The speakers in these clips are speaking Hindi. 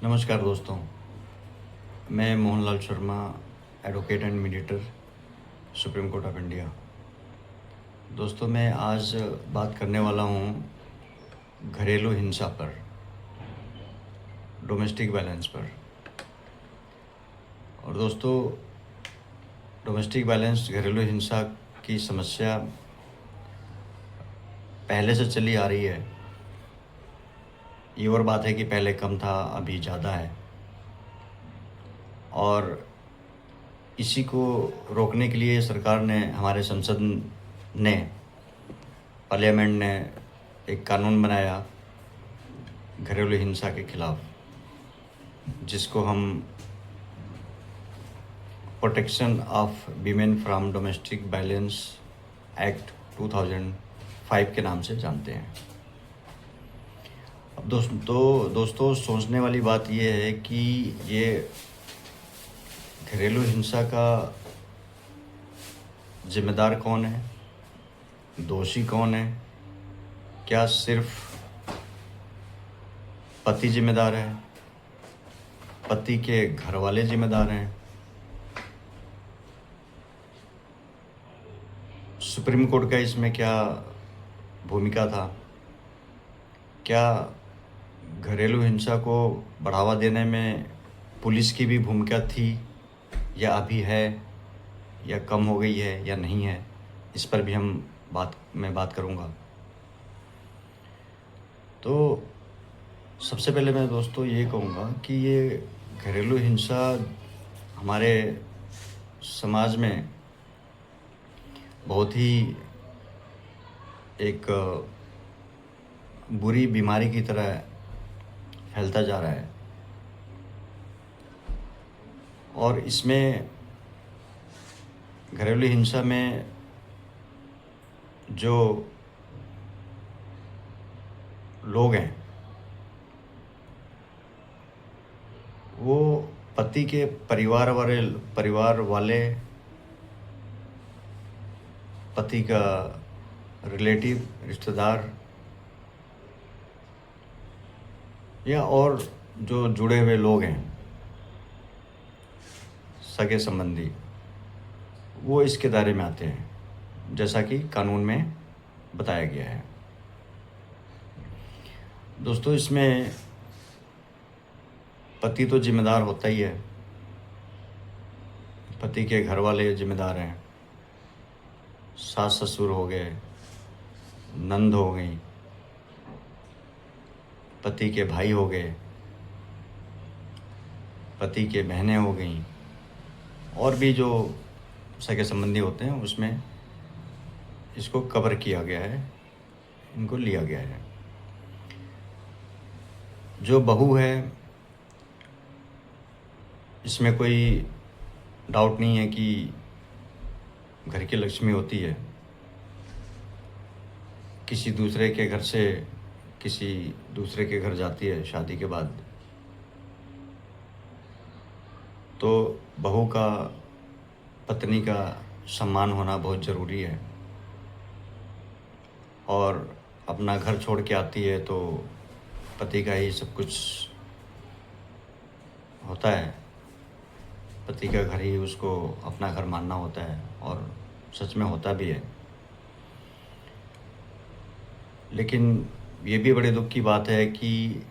नमस्कार दोस्तों, मैं Mohanlal Sharma, advocate and mediator, supreme court of India. दोस्तों, मैं आज बात करने वाला हूँ घरेलू हिंसा पर, डोमेस्टिक वायलेंस पर। और दोस्तों, डोमेस्टिक वायलेंस, घरेलू हिंसा की समस्या पहले से चली आ रही है। ये और बात है कि पहले कम था, अभी ज़्यादा है। और इसी को रोकने के लिए सरकार ने, हमारे संसद ने, पार्लियामेंट ने एक कानून बनाया घरेलू हिंसा के खिलाफ, जिसको हम protection of women from domestic violence act 2005 के नाम से जानते हैं। अब दोस्तों सोचने वाली बात ये है कि ये घरेलू हिंसा का जिम्मेदार कौन है, दोषी कौन है? क्या सिर्फ पति जिम्मेदार है? पति के घर वाले जिम्मेदार हैं? सुप्रीम कोर्ट का इसमें क्या भूमिका था? क्या घरेलू हिंसा को बढ़ावा देने में पुलिस की भी भूमिका थी, या अभी है, या कम हो गई है, या नहीं है? इस पर भी मैं बात करूँगा। तो सबसे पहले मैं दोस्तों ये कहूँगा कि ये घरेलू हिंसा हमारे समाज में बहुत ही एक बुरी बीमारी की तरह फैलता जा रहा है। और इसमें घरेलू हिंसा में जो लोग हैं वो पति के परिवार वाले, पति का रिलेटिव, रिश्तेदार, या और जो जुड़े हुए लोग हैं, सगे संबंधी, वो इसके दायरे में आते हैं, जैसा कि कानून में बताया गया है। दोस्तों, इसमें पति तो जिम्मेदार होता ही है, पति के घर वाले जिम्मेदार हैं, सास ससुर हो गए, नंद हो गई, पति के भाई हो गए, पति के बहनें हो गई, और भी जो सगे संबंधी होते हैं उसमें इसको कवर किया गया है, इनको लिया गया है। जो बहू है, इसमें कोई डाउट नहीं है कि घर की लक्ष्मी होती है। किसी दूसरे के घर जाती है शादी के बाद, तो बहू का, पत्नी का सम्मान होना बहुत ज़रूरी है। और अपना घर छोड़ के आती है तो पति का ही सब कुछ होता है, पति का घर ही उसको अपना घर मानना होता है, और सच में होता भी है। लेकिन ये भी बड़े दुख की बात है कि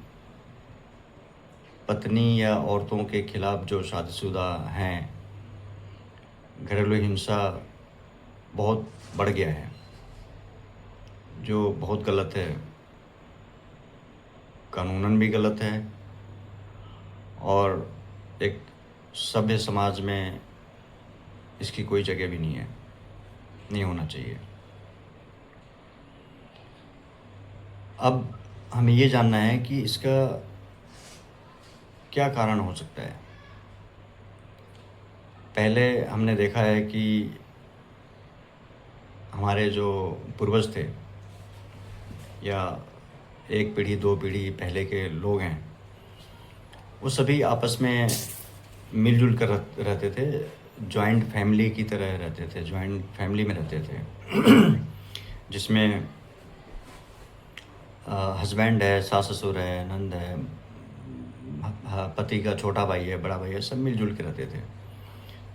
पत्नी या औरतों के खिलाफ जो शादीशुदा हैं, घरेलू हिंसा बहुत बढ़ गया है, जो बहुत गलत है, कानूनन भी गलत है, और एक सभ्य समाज में इसकी कोई जगह भी नहीं है, नहीं होना चाहिए। अब हमें ये जानना है कि इसका क्या कारण हो सकता है। पहले हमने देखा है कि हमारे जो पूर्वज थे, या एक पीढ़ी दो पीढ़ी पहले के लोग हैं, वो सभी आपस में मिलजुल कर रहते थे, जॉइंट फैमिली की तरह रहते थे, जॉइंट फैमिली में रहते थे जिसमें हस्बैंड है, सास ससुर है, नंद है, पति का छोटा भाई है, बड़ा भाई है, सब मिलजुल के रहते थे।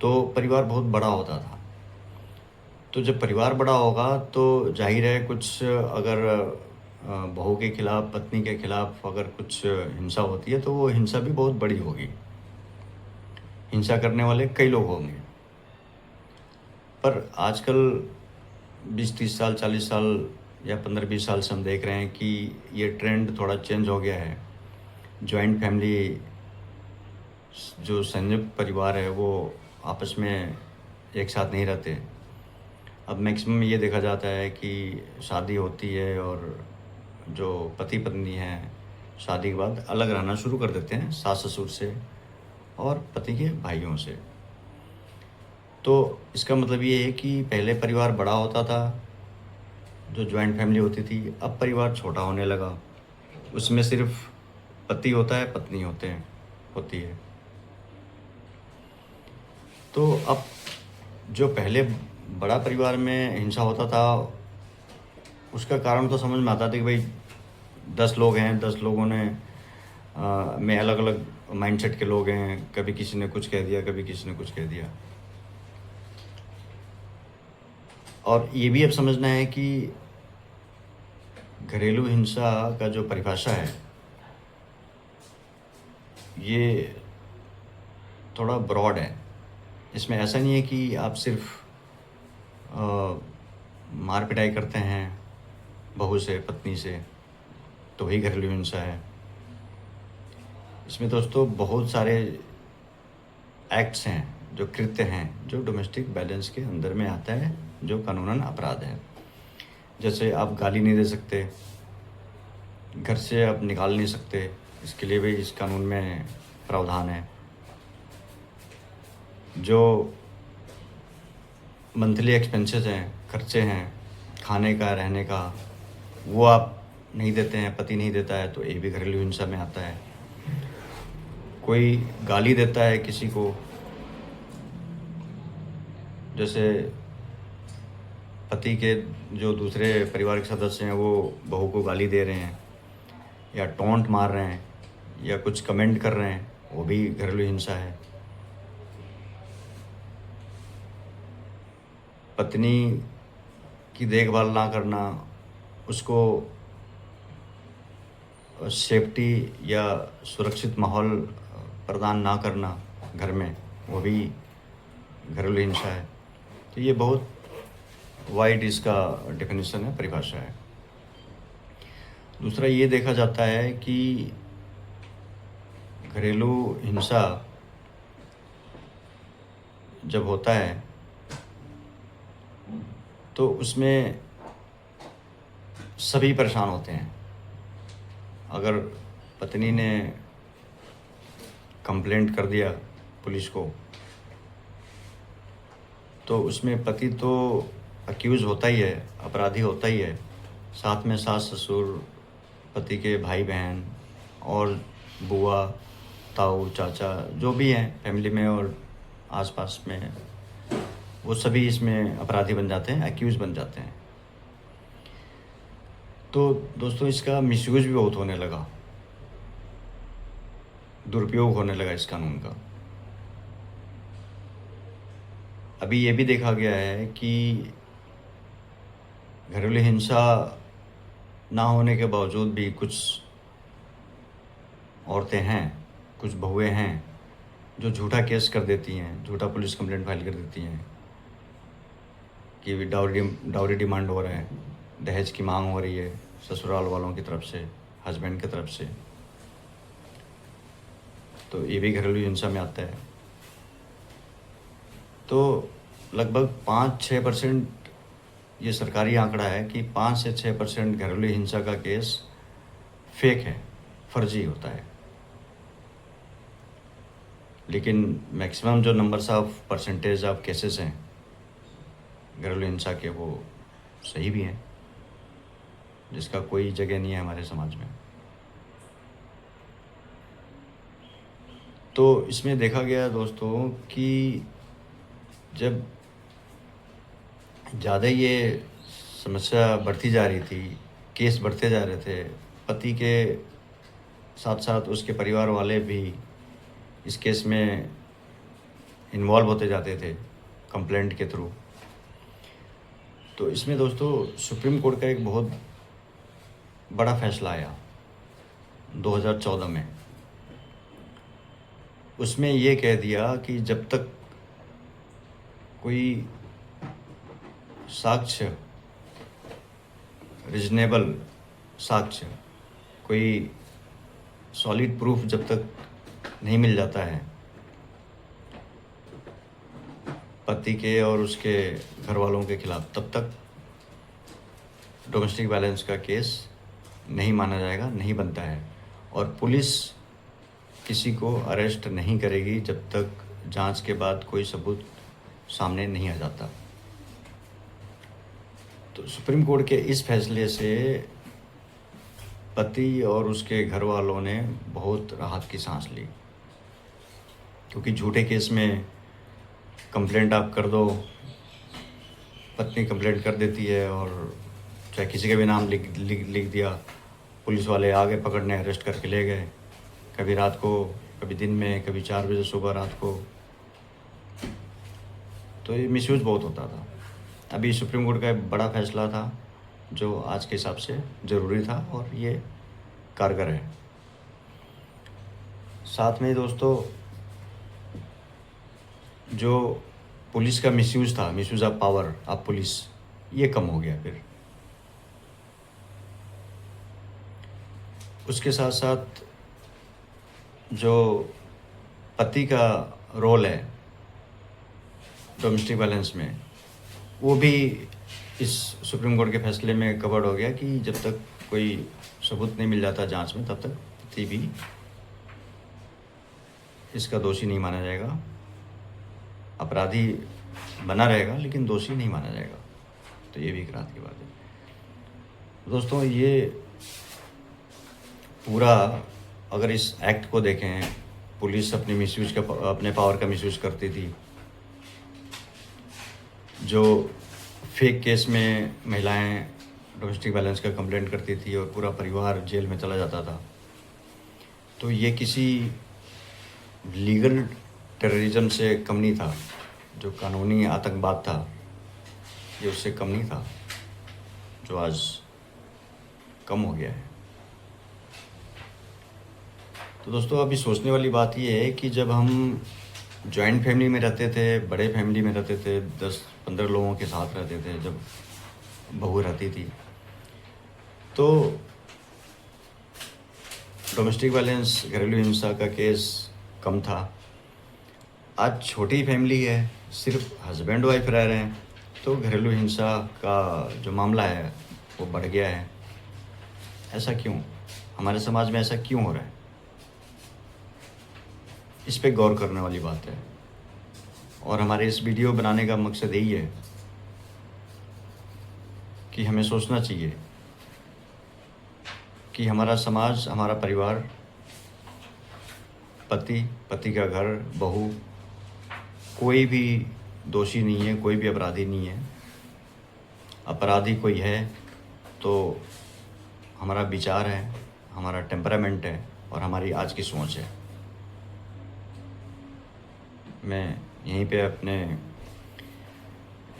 तो परिवार बहुत बड़ा होता था। तो जब परिवार बड़ा होगा तो जाहिर है कुछ अगर बहू के खिलाफ, पत्नी के खिलाफ अगर कुछ हिंसा होती है तो वो हिंसा भी बहुत बड़ी होगी। हिंसा करने वाले कई लोग होंगे। पर आजकल 20-30 साल, 40 साल या 15-20 साल से हम देख रहे हैं कि ये ट्रेंड थोड़ा चेंज हो गया है। जॉइंट फैमिली, जो संयुक्त परिवार है, वो आपस में एक साथ नहीं रहते। अब मैक्सिमम ये देखा जाता है कि शादी होती है और जो पति पत्नी हैं, शादी के बाद अलग रहना शुरू कर देते हैं सास ससुर से और पति के भाइयों से। तो इसका मतलब ये है कि पहले परिवार बड़ा होता था, जो जॉइंट फैमिली होती थी। अब परिवार छोटा होने लगा, उसमें सिर्फ पति होता है, पत्नी होती है। तो अब जो पहले बड़ा परिवार में हिंसा होता था, उसका कारण तो समझ में आता था कि भाई 10 लोग हैं, 10 लोगों में अलग अलग माइंडसेट के लोग हैं। कभी किसी ने कुछ कह दिया, कभी किसी ने कुछ कह दिया। और ये भी अब समझना है कि घरेलू हिंसा का जो परिभाषा है, ये थोड़ा ब्रॉड है। इसमें ऐसा नहीं है कि आप सिर्फ मार पिटाई करते हैं बहू से, पत्नी से, तो वही घरेलू हिंसा है। इसमें दोस्तों बहुत सारे एक्ट्स हैं, जो कृत्य हैं, जो डोमेस्टिक बैलेंस के अंदर में आता है, जो कानूनन अपराध है। जैसे आप गाली नहीं दे सकते, घर से आप निकाल नहीं सकते, इसके लिए भी इस कानून में प्रावधान है। जो मंथली एक्सपेंसेस हैं, खर्चे हैं, खाने का, रहने का, वो आप नहीं देते हैं, पति नहीं देता है, तो ये भी घरेलू हिंसा में आता है। कोई गाली देता है किसी को, जैसे पति के जो दूसरे परिवार के सदस्य हैं वो बहू को गाली दे रहे हैं या टोंट मार रहे हैं या कुछ कमेंट कर रहे हैं, वो भी घरेलू हिंसा है। पत्नी की देखभाल ना करना, उसको सेफ्टी या सुरक्षित माहौल प्रदान ना करना घर में, वो भी घरेलू हिंसा है। तो ये बहुत वाइड इसका डेफिनेशन है, परिभाषा है। दूसरा ये देखा जाता है कि घरेलू हिंसा जब होता है तो उसमें सभी परेशान होते हैं। अगर पत्नी ने कंप्लेंट कर दिया पुलिस को, तो उसमें पति तो अक्यूज़ होता ही है, अपराधी होता ही है, साथ में सास ससुर, पति के भाई बहन और बुआ, ताऊ, चाचा, जो भी हैं फैमिली में और आसपास में, वो सभी इसमें अपराधी बन जाते हैं, अक्यूज़ बन जाते हैं। तो दोस्तों इसका मिसयूज़ भी बहुत होने लगा, दुरुपयोग होने लगा इस कानून का। अभी ये भी देखा गया है कि घरेलू हिंसा ना होने के बावजूद भी कुछ औरतें हैं, कुछ बहुएं हैं जो झूठा केस कर देती हैं, झूठा पुलिस कंप्लेंट फाइल कर देती हैं कि डाउरी डिमांड हो रहा है, दहेज की मांग हो रही है ससुराल वालों की तरफ से, हस्बैंड की तरफ से। तो ये भी घरेलू हिंसा में आता है। तो लगभग 5-6% ये सरकारी आंकड़ा है कि 5 से 6% घरेलू हिंसा का केस फेक है, फर्जी होता है। लेकिन मैक्सिमम जो numbers of percentage of cases हैं घरेलू हिंसा के, वो सही भी हैं, जिसका कोई जगह नहीं है हमारे समाज में। तो इसमें देखा गया दोस्तों कि जब ज़्यादा ये समस्या बढ़ती जा रही थी, केस बढ़ते जा रहे थे, पति के साथ साथ उसके परिवार वाले भी इस केस में इन्वॉल्व होते जाते थे कंप्लेंट के थ्रू। तो इसमें दोस्तों सुप्रीम कोर्ट का एक बहुत बड़ा फैसला आया 2014 में। उसमें ये कह दिया कि जब तक कोई साक्ष्य, रीजनेबल साक्ष्य, कोई सॉलिड प्रूफ जब तक नहीं मिल जाता है पति के और उसके घर वालों के खिलाफ, तब तक डोमेस्टिक वायलेंस का केस नहीं माना जाएगा, नहीं बनता है। और पुलिस किसी को अरेस्ट नहीं करेगी जब तक जांच के बाद कोई सबूत सामने नहीं आ जाता। तो सुप्रीम कोर्ट के इस फैसले से पति और उसके घर वालों ने बहुत राहत की सांस ली, क्योंकि झूठे केस में कंप्लेंट आप कर दो, पत्नी कंप्लेंट कर देती है और चाहे किसी का भी नाम लिख दिया, पुलिस वाले आ गए पकड़ने, अरेस्ट करके ले गए, कभी रात को, कभी दिन में, कभी 4 बजे सुबह, रात को। तो ये मिसयूज़ बहुत होता था। अभी सुप्रीम कोर्ट का एक बड़ा फैसला था जो आज के हिसाब से ज़रूरी था और ये कारगर है। साथ में दोस्तों जो पुलिस का मिसयूज़ था, misuse of power of police, ये कम हो गया। फिर उसके साथ साथ जो पति का रोल है डोमेस्टिक वायलेंस में, वो भी इस सुप्रीम कोर्ट के फैसले में कवर्ड हो गया कि जब तक कोई सबूत नहीं मिल जाता जांच में, तब तक पति भी इसका दोषी नहीं माना जाएगा। अपराधी बना रहेगा लेकिन दोषी नहीं माना जाएगा। तो ये भी एक राहत की बात है। दोस्तों ये पूरा अगर इस एक्ट को देखें, पुलिस अपने पावर का मिसयूज़ करती थी। जो फेक केस में महिलाएं डोमेस्टिक वायलेंस का कंप्लेंट करती थी और पूरा परिवार जेल में चला जाता था। तो ये किसी लीगल टेररिज्म से कम नहीं था। जो कानूनी आतंकवाद था ये उससे कम नहीं था, जो आज कम हो गया है। तो दोस्तों अभी सोचने वाली बात ये है कि जब हम जॉइंट फैमिली में रहते थे, बड़े फैमिली में रहते थे, 10-15 लोगों के साथ रहते थे, जब बहू रहती थी, तो डोमेस्टिक वायलेंस, घरेलू हिंसा का केस कम था। आज छोटी फैमिली है, सिर्फ हस्बैंड वाइफ रह रहे हैं, तो घरेलू हिंसा का जो मामला है वो बढ़ गया है। ऐसा क्यों? हमारे समाज में ऐसा क्यों हो रहा है? इस पे गौर करने वाली बात है। और हमारे इस वीडियो बनाने का मकसद यही है कि हमें सोचना चाहिए कि हमारा समाज, हमारा परिवार, पति का घर, बहू, कोई भी दोषी नहीं है, कोई भी अपराधी नहीं है। अपराधी कोई है तो हमारा विचार है, हमारा टेम्परामेंट है और हमारी आज की सोच है। मैं यहीं पे अपने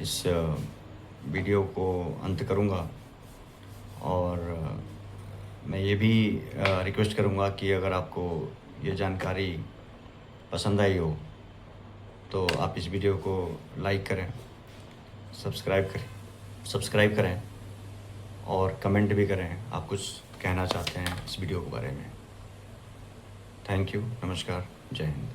इस वीडियो को अंत करूँगा और मैं ये भी रिक्वेस्ट करूँगा कि अगर आपको ये जानकारी पसंद आई हो तो आप इस वीडियो को लाइक करें, सब्सक्राइब करें और कमेंट भी करें आप कुछ कहना चाहते हैं इस वीडियो के बारे में। थैंक यू, नमस्कार, जय हिंद।